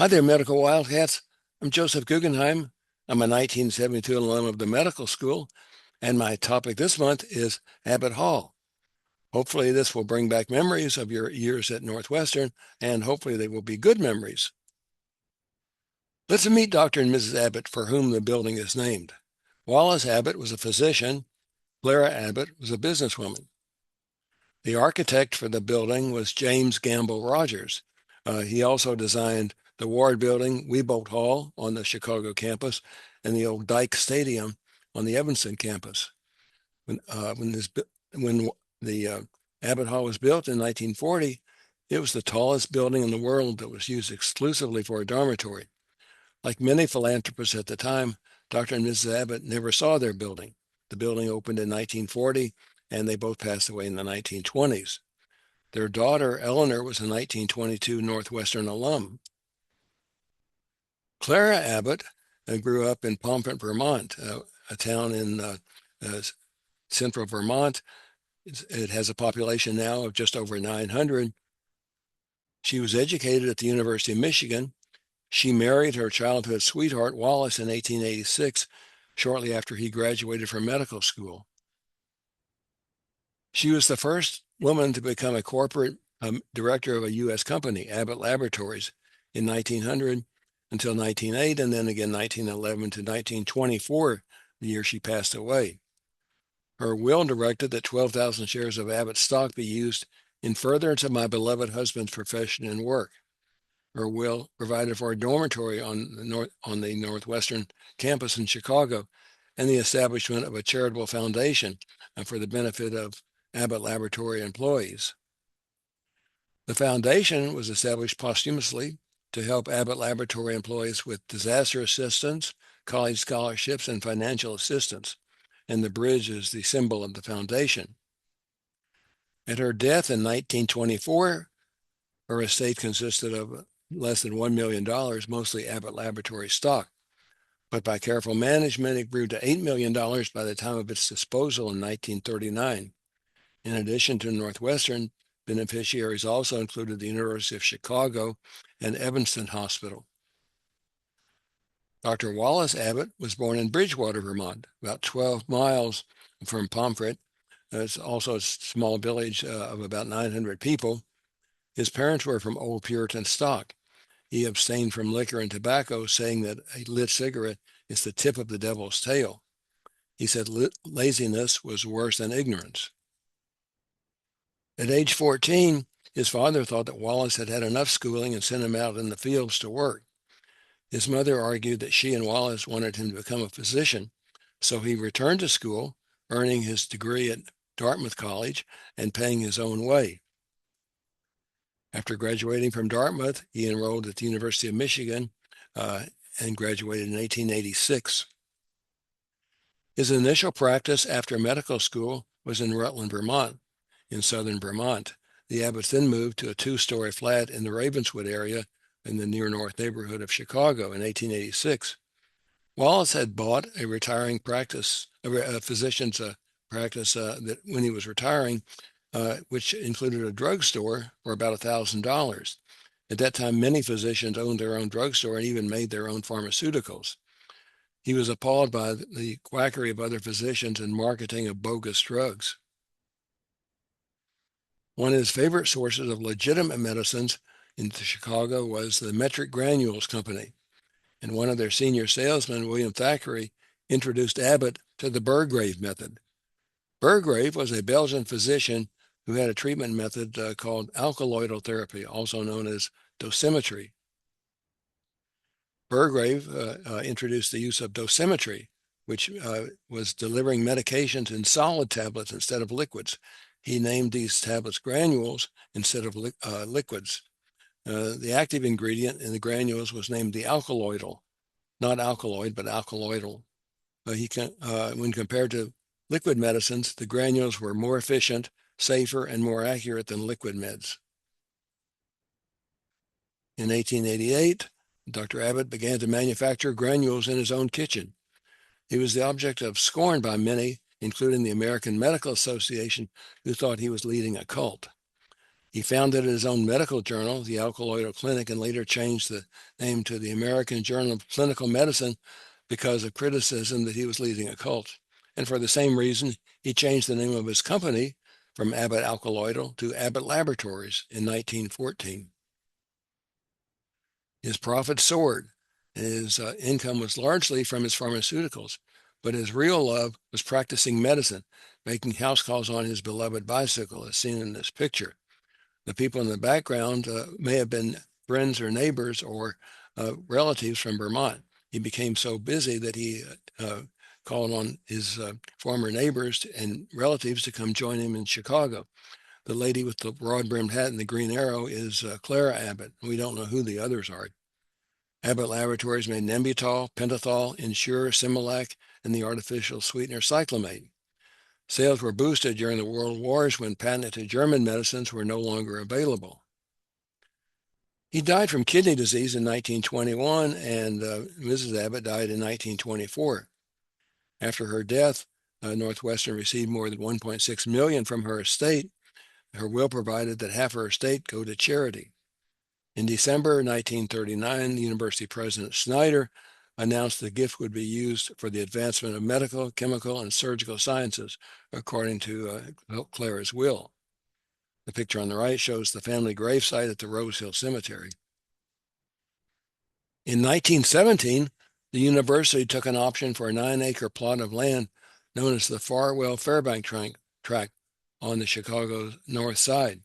Hi there, Medical Wildcats. I'm Joseph Guggenheim. I'm a 1972 alum of the medical school, and my topic this month is Abbott Hall. Hopefully, this will bring back memories of your years at Northwestern, and hopefully, they will be good memories. Let's meet Dr. and Mrs. Abbott, for whom the building is named. Wallace Abbott was a physician. Clara Abbott was a businesswoman. The architect for the building was James Gamble Rogers. He also designed the Ward Building, Wiebolt Hall on the Chicago campus, and the old Dyke Stadium on the Evanston campus. When the Abbott Hall was built in 1940, it was the tallest building in the world that was used exclusively for a dormitory. Like many philanthropists at the time, Dr. and Mrs. Abbott never saw their building. The building opened in 1940, and they both passed away in the 1920s. Their daughter, Eleanor, was a 1922 Northwestern alum. Clara Abbott grew up in Pomfret, Vermont, a town in central Vermont. It has a population now of just over 900. She was educated at the University of Michigan. She married her childhood sweetheart, Wallace, in 1886, shortly after he graduated from medical school. She was the first woman to become a corporate director of a U.S. company, Abbott Laboratories, in 1900 until 1908, and then again 1911 to 1924, the year she passed away. Her will directed that 12,000 shares of Abbott stock be used in furtherance of my beloved husband's profession and work. Her will provided for a dormitory on the Northwestern campus in Chicago and the establishment of a charitable foundation for the benefit of Abbott Laboratory employees. The foundation was established posthumously to help Abbott Laboratory employees with disaster assistance, college scholarships, and financial assistance, and the bridge is the symbol of the foundation. At her death in 1924, her estate consisted of less than $1 million, mostly Abbott Laboratory stock. But by careful management, it grew to $8 million by the time of its disposal in 1939. In addition to Northwestern, beneficiaries also included the University of Chicago and Evanston Hospital. Dr. Wallace Abbott was born in Bridgewater, Vermont, about 12 miles from Pomfret. It's also a small village of about 900 people. His parents were from old Puritan stock. He abstained from liquor and tobacco, saying that a lit cigarette is the tip of the devil's tail. He said laziness was worse than ignorance. At age 14, his father thought that Wallace had had enough schooling and sent him out in the fields to work. His mother argued that she and Wallace wanted him to become a physician, so he returned to school, earning his degree at Dartmouth College and paying his own way. After graduating from Dartmouth, he enrolled at the University of Michigan and graduated in 1886. His initial practice after medical school was in Rutland, Vermont, in southern Vermont. The Abbotts then moved to a two-story flat in the Ravenswood area in the near north neighborhood of Chicago in 1886. Wallace had bought a retiring practice, a physician's practice that when he was retiring, which included a drugstore for about $1,000. At that time, many physicians owned their own drugstore and even made their own pharmaceuticals. He was appalled by the quackery of other physicians and marketing of bogus drugs. One of his favorite sources of legitimate medicines in Chicago was the Metric Granules Company. And one of their senior salesmen, William Thackeray, introduced Abbott to the Burgrave method. Burgrave was a Belgian physician who had a treatment method called alkaloidal therapy, also known as dosimetry. Burgrave introduced the use of dosimetry, which was delivering medications in solid tablets instead of liquids. He named these tablets granules instead of liquids. The active ingredient in the granules was named the alkaloidal, not alkaloid, but alkaloidal. When compared to liquid medicines, the granules were more efficient, safer, and more accurate than liquid meds. In 1888, Dr. Abbott began to manufacture granules in his own kitchen. He was the object of scorn by many, including the American Medical Association, who thought he was leading a cult. He founded his own medical journal, the Alkaloidal Clinic, and later changed the name to the American Journal of Clinical Medicine because of criticism that he was leading a cult. And for the same reason, he changed the name of his company from Abbott Alkaloidal to Abbott Laboratories in 1914. His profits soared. His income was largely from his pharmaceuticals, but his real love was practicing medicine, making house calls on his beloved bicycle, as seen in this picture. The people in the background may have been friends or neighbors or relatives from Vermont. He became so busy that he called on his former neighbors and relatives to come join him in Chicago. The lady with the broad-brimmed hat and the green arrow is Clara Abbott. We don't know who the others are. Abbott Laboratories made Nembutal, Pentothal, Ensure, Similac, and the artificial sweetener cyclamate. Sales were boosted during the World Wars when patented German medicines were no longer available. He died from kidney disease in 1921, and Mrs. Abbott died in 1924. After her death, Northwestern received more than $1.6 million from her estate. Her will provided that half her estate go to charity. In December 1939, the university president Snyder announced the gift would be used for the advancement of medical, chemical, and surgical sciences, according to Clara's will. The picture on the right shows the family gravesite at the Rose Hill Cemetery. In 1917, the university took an option for a 9-acre plot of land known as the Farwell Fairbank tract on the Chicago north side.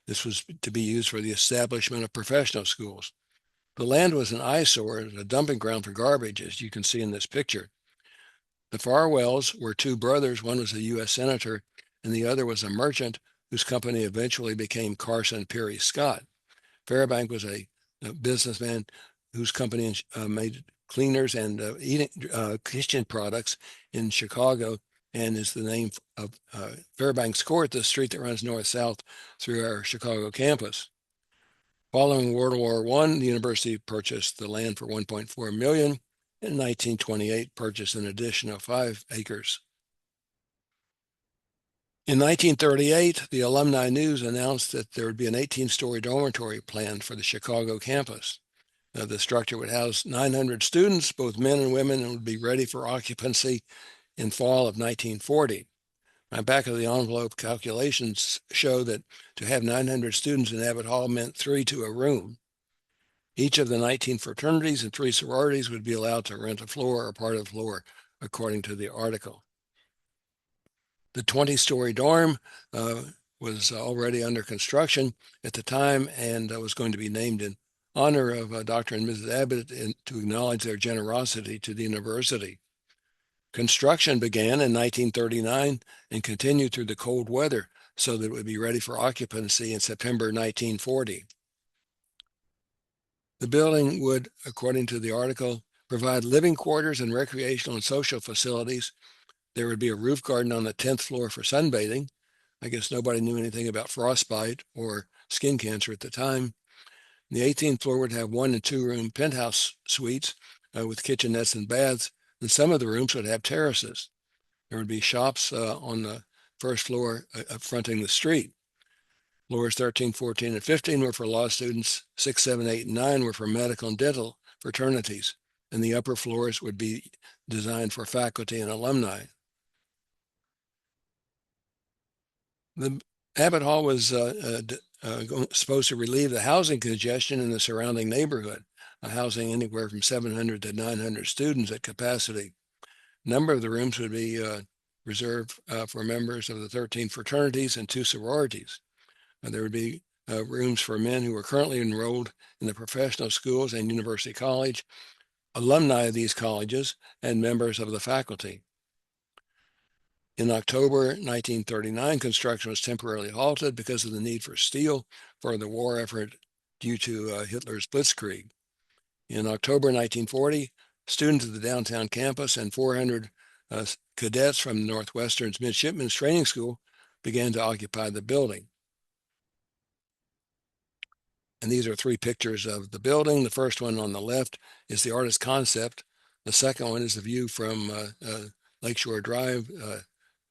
This was to be used for the establishment of professional schools. The land was an eyesore, a dumping ground for garbage, as you can see in this picture. The Farwells were two brothers. One was a U.S. senator, and the other was a merchant whose company eventually became Carson Perry Scott. Fairbank was a businessman whose company made cleaners and kitchen products in Chicago, and is the name of Fairbanks Court, the street that runs north-south through our Chicago campus. Following World War I, the university purchased the land for $1.4 million. In 1928, purchased an additional 5 acres. In 1938, the Alumni News announced that there would be an 18-story dormitory planned for the Chicago campus. The structure would house 900 students, both men and women, and would be ready for occupancy in fall of 1940. My back of the envelope calculations show that to have 900 students in Abbott Hall meant 3 to a room. Each of the 19 fraternities and 3 sororities would be allowed to rent a floor or part of the floor, according to the article. The 20-story dorm was already under construction at the time and was going to be named in honor of Dr. and Mrs. Abbott to acknowledge their generosity to the university. Construction began in 1939 and continued through the cold weather so that it would be ready for occupancy in September 1940. The building would, according to the article, provide living quarters and recreational and social facilities. There would be a roof garden on the 10th floor for sunbathing. I guess nobody knew anything about frostbite or skin cancer at the time. The 18th floor would have 1- and 2-room penthouse suites with kitchenettes and baths, and some of the rooms would have terraces. There would be shops on the first floor fronting the street. Floors 13, 14, and 15 were for law students. 6, 7, 8, and 9 were for medical and dental fraternities, and the upper floors would be designed for faculty and alumni. The Abbott Hall was supposed to relieve the housing congestion in the surrounding neighborhood, housing anywhere from 700 to 900 students at capacity. A number of the rooms would be reserved for members of the 13 fraternities and 2 sororities. There would be rooms for men who were currently enrolled in the professional schools and university college, alumni of these colleges, and members of the faculty. In October 1939, construction was temporarily halted because of the need for steel for the war effort due to Hitler's blitzkrieg. In October 1940, students of the downtown campus and 400 cadets from Northwestern's Midshipmen's Training School began to occupy the building. And these are 3 pictures of the building. The first one on the left is the artist's concept. The second one is the view from Lakeshore Drive,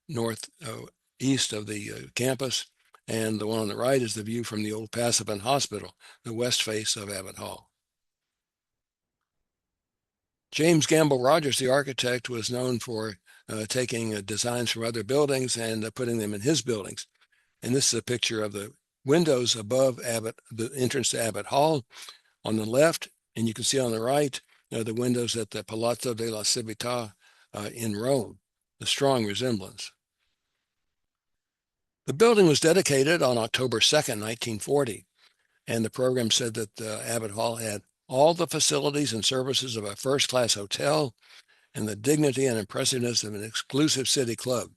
northeast of the campus. And the one on the right is the view from the old Passavant Hospital, the west face of Abbott Hall. James Gamble Rogers, the architect, was known for taking designs from other buildings and putting them in his buildings. And this is a picture of the windows above Abbott, the entrance to Abbott Hall on the left. And you can see on the right, the windows at the Palazzo della Civiltà in Rome, a strong resemblance. The building was dedicated on October 2nd, 1940. And the program said that Abbott Hall had all the facilities and services of a first-class hotel and the dignity and impressiveness of an exclusive city club.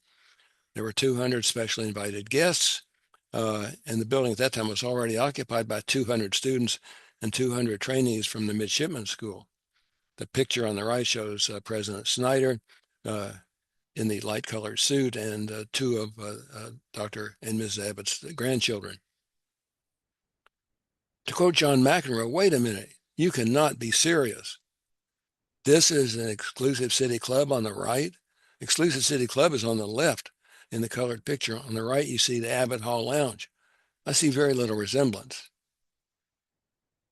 There were 200 specially invited guests, and the building at that time was already occupied by 200 students and 200 trainees from the midshipman school. The picture on the right shows President Snyder in the light-colored suit and two of Dr. and Mrs. Abbott's grandchildren. To quote John McEnroe, "Wait a minute, you cannot be serious. This is an exclusive city club on the right. Exclusive city club is on the left in the colored picture. On the right, you see the Abbott Hall Lounge. I see very little resemblance.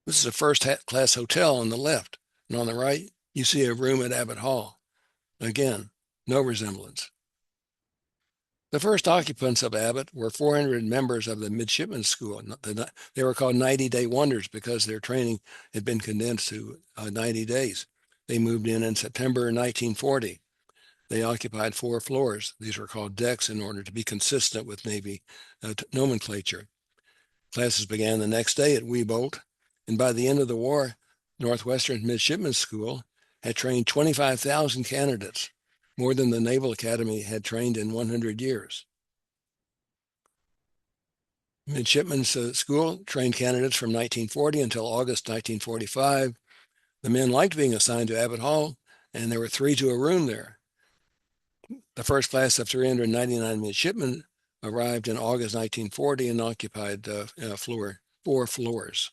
This is a first-class hotel on the left, and on the right, you see a room at Abbott Hall. Again, no resemblance." The first occupants of Abbott were 400 members of the midshipman school. They were called 90-day wonders because their training had been condensed to 90 days. They moved in September 1940. They occupied 4 floors. These were called decks in order to be consistent with Navy nomenclature. Classes began the next day at Wiebolt, and by the end of the war, Northwestern Midshipman School had trained 25,000 candidates, more than the Naval Academy had trained in 100 years. Midshipmen's School trained candidates from 1940 until August 1945. The men liked being assigned to Abbott Hall, and there were 3 to a room there. The first class of 399 midshipmen arrived in August 1940 and occupied 4 floors.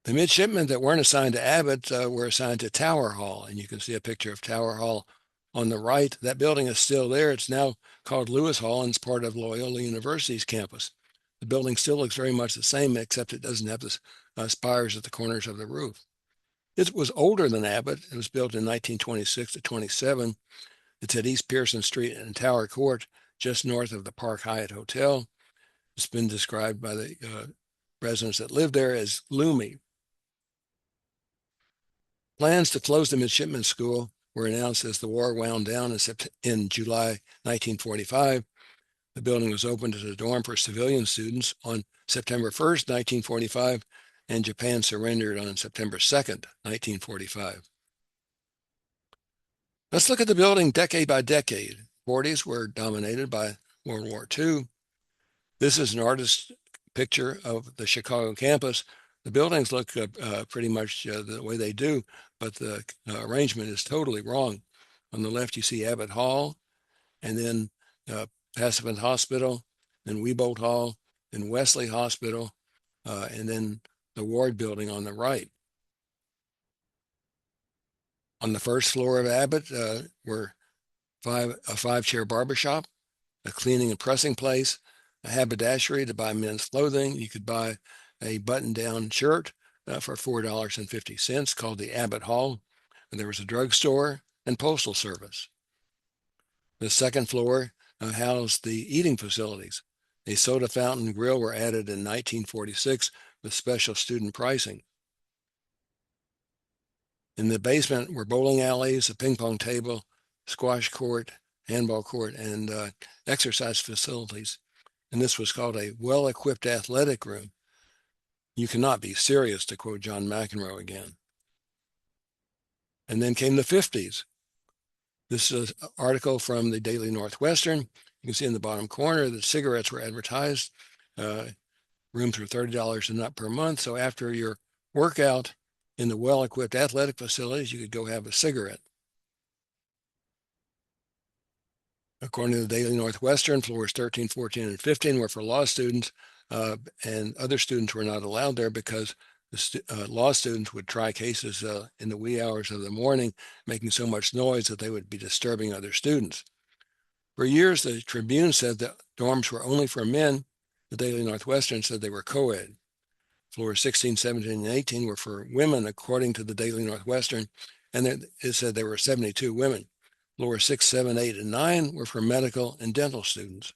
The midshipmen that weren't assigned to Abbott were assigned to Tower Hall, and you can see a picture of Tower Hall on the right. That building is still there. It's now called Lewis Hall, and it's part of Loyola University's campus. The building still looks very much the same, except it doesn't have the spires at the corners of the roof. It was older than Abbott. It was built in 1926 to 27. It's at East Pearson Street and Tower Court, just north of the Park Hyatt Hotel. It's been described by the residents that live there as gloomy. Plans to close the midshipman school were announced as the war wound down in July 1945. The building was opened as a dorm for civilian students on September 1st, 1945, and Japan surrendered on September 2nd, 1945. Let's look at the building decade by decade. 40s were dominated by World War II. This is an artist's picture of the Chicago campus. The buildings look pretty much the way they do, but the arrangement is totally wrong. On the left, you see Abbott Hall, and then Passavant Hospital, then Wiebolt Hall, then Wesley Hospital, and then the Ward building on the right. On the first floor of Abbott were a 5-chair barbershop, a cleaning and pressing place, a haberdashery to buy men's clothing. You could buy a button-down shirt for $4.50 called the Abbott Hall. And there was a drugstore and postal service. The second floor housed the eating facilities. A soda fountain and grill were added in 1946 with special student pricing. In the basement were bowling alleys, a ping pong table, squash court, handball court, and exercise facilities. And this was called a well-equipped athletic room. "You cannot be serious," to quote John McEnroe again. And then came the 50s. This is an article from the Daily Northwestern. You can see in the bottom corner that cigarettes were advertised. Rooms were $30 and up per month. So after your workout in the well-equipped athletic facilities, you could go have a cigarette. According to the Daily Northwestern, floors 13, 14, and 15 were for law students, and other students were not allowed there because the law students would try cases in the wee hours of the morning, making so much noise that they would be disturbing other students. For years, the Tribune said that dorms were only for men, the Daily Northwestern said they were co-ed. Floors 16, 17, and 18 were for women, according to the Daily Northwestern, and it said there were 72 women. Floors 6, 7, 8, and 9 were for medical and dental students.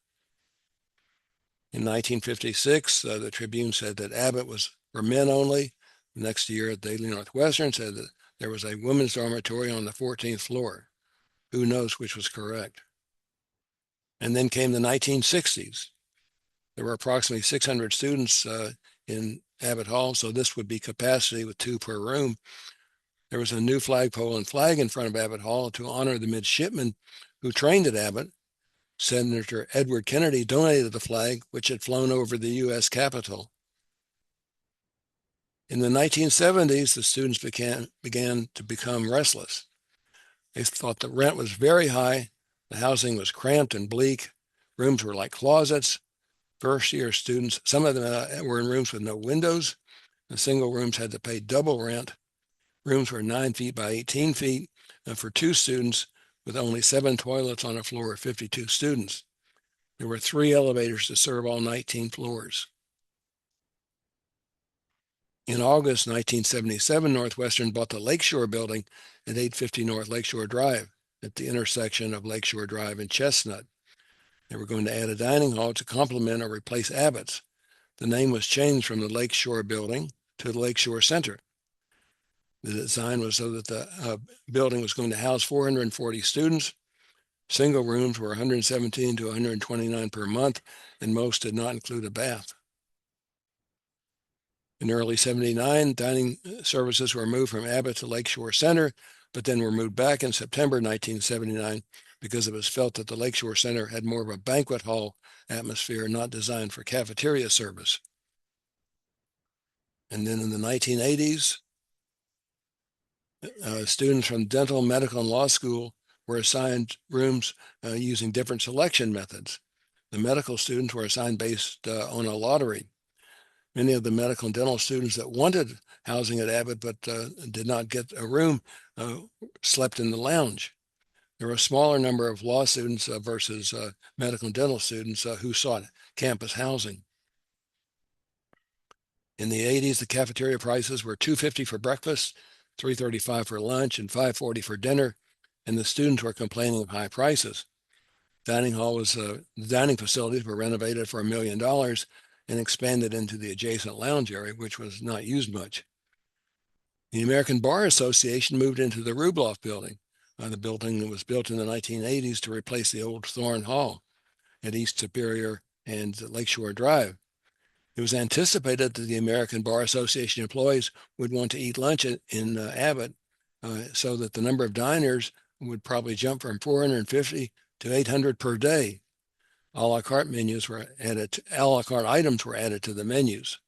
In 1956, the Tribune said that Abbott was for men only. The next year, the Daily Northwestern said that there was a women's dormitory on the 14th floor. Who knows which was correct? And then came the 1960s. There were approximately 600 students in Abbott Hall, so this would be capacity with 2 per room. There was a new flagpole and flag in front of Abbott Hall to honor the midshipmen who trained at Abbott. Senator Edward Kennedy donated the flag, which had flown over the U.S. Capitol. In the 1970s, the students began to become restless. They thought the rent was very high, the housing was cramped and bleak, rooms were like closets. First-year students, some of them were in rooms with no windows. The single rooms had to pay double rent. Rooms were 9 feet by 18 feet for 2 students, with only 7 toilets on a floor of 52 students. There were 3 elevators to serve all 19 floors. In August 1977, Northwestern bought the Lakeshore building at 850 North Lakeshore Drive at the intersection of Lakeshore Drive and Chestnut. They were going to add a dining hall to complement or replace Abbott's. The name was changed from the Lakeshore building to the Lakeshore Center. The design was so that the building was going to house 440 students. Single rooms were 117 to 129 per month, and most did not include a bath. In early 79, dining services were moved from Abbott to Lakeshore Center, but then were moved back in September 1979 because it was felt that the Lakeshore Center had more of a banquet hall atmosphere, not designed for cafeteria service. And then in the 1980s, students from dental, medical, and law school were assigned rooms using different selection methods. The medical students were assigned based on a lottery. Many of the medical and dental students that wanted housing at Abbott but did not get a room slept in the lounge. There were a smaller number of law students versus medical and dental students who sought campus housing. In the 80s, the cafeteria prices were $2.50 for breakfast, $3.35 for lunch, and $5.40 for dinner, and the students were complaining of high prices. Dining facilities were renovated for $1 million and expanded into the adjacent lounge area, which was not used much. The American Bar Association moved into the Rubloff building. The building was built in the 1980s to replace the old Thorne Hall at East Superior and Lakeshore Drive. It was anticipated that the American Bar Association employees would want to eat lunch in Abbott, so that the number of diners would probably jump from 450 to 800 per day. A la carte items were added to the menus.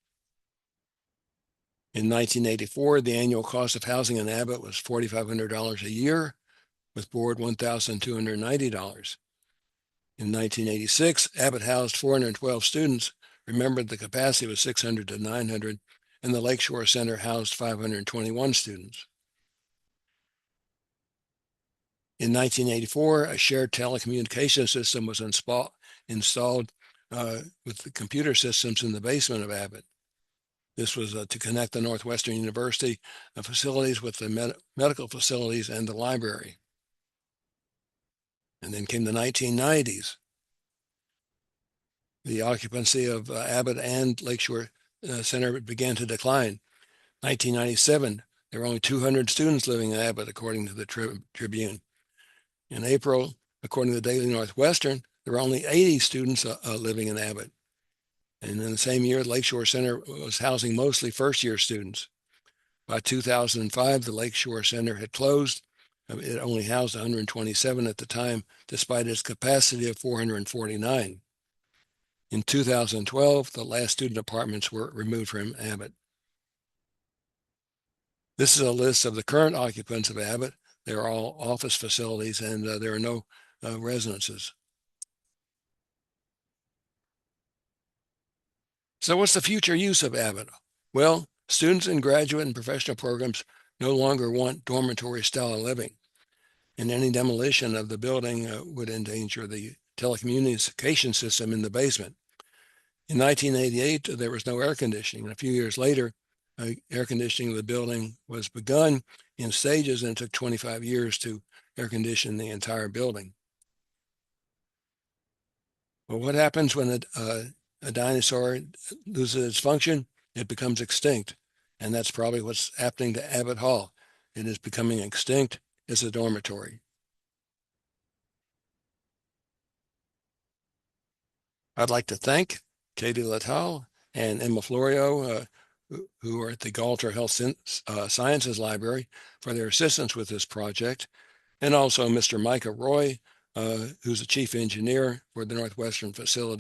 In 1984, the annual cost of housing in Abbott was $4,500 a year, with board $1,290. In 1986, Abbott housed 412 students. Remember, the capacity was 600 to 900, and the Lakeshore Center housed 521 students. In 1984, a shared telecommunication system was installed with the computer systems in the basement of Abbott. This was to connect the Northwestern University facilities with the medical facilities and the library. And then came the 1990s. The occupancy of Abbott and Lakeshore Center began to decline. 1997, there were only 200 students living in Abbott, according to the Tribune. In April, according to the Daily Northwestern, there were only 80 students living in Abbott. And in the same year, Lakeshore Center was housing mostly first-year students. By 2005, the Lakeshore Center had closed. It only housed 127 at the time, despite its capacity of 449. In 2012, the last student apartments were removed from Abbott. This is a list of the current occupants of Abbott. They're all office facilities, and there are no residences. So what's the future use of Abbott? Well, students in graduate and professional programs no longer want dormitory style of living, and any demolition of the building would endanger the telecommunication system in the basement. In 1988, there was no air conditioning. And a few years later, air conditioning of the building was begun in stages, and it took 25 years to air condition the entire building. Well, what happens when a dinosaur loses its function? It becomes extinct. And that's probably what's happening to Abbott Hall. It is becoming extinct as a dormitory. I'd like to thank Katie Littell and Emma Florio, who are at the Galter Health Sciences Library, for their assistance with this project, and also Mr. Micah Roy, who's the chief engineer for the Northwestern facility.